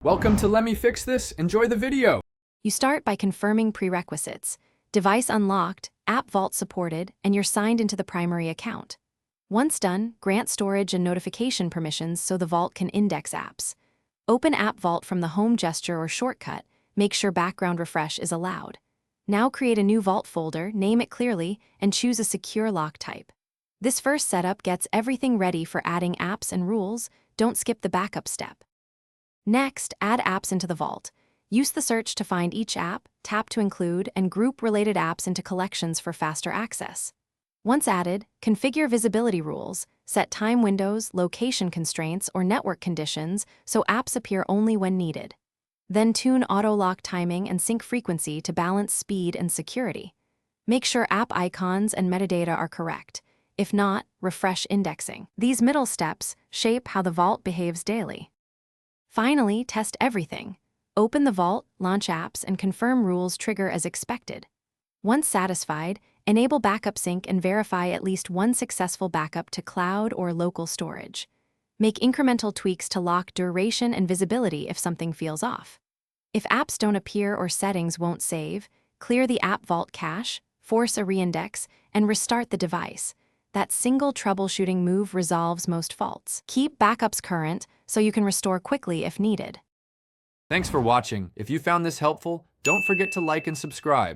Welcome to Let Me Fix This. Enjoy the video. You start by confirming prerequisites. Device unlocked, app vault supported, and you're signed into the primary account. Once done, grant storage and notification permissions so the vault can index apps. Open App Vault from the home gesture or shortcut. Make sure background refresh is allowed. Now create a new vault folder, name it clearly, and choose a secure lock type. This first setup gets everything ready for adding apps and rules. Don't skip the backup step. Next, add apps into the vault. Use the search to find each app, tap to include, and group related apps into collections for faster access. Once added, configure visibility rules, set time windows, location constraints, or network conditions so apps appear only when needed. Then tune auto-lock timing and sync frequency to balance speed and security. Make sure app icons and metadata are correct. If not, refresh indexing. These middle steps shape how the vault behaves daily. Finally, test everything. Open the vault, launch apps, and confirm rules trigger as expected. Once satisfied, enable backup sync and verify at least one successful backup to cloud or local storage. Make incremental tweaks to lock duration and visibility if something feels off. If apps don't appear or settings won't save, clear the app vault cache, force a reindex, and restart the device. That single troubleshooting move resolves most faults. Keep backups current so you can restore quickly if needed. Thanks for watching. If you found this helpful, don't forget to like and subscribe.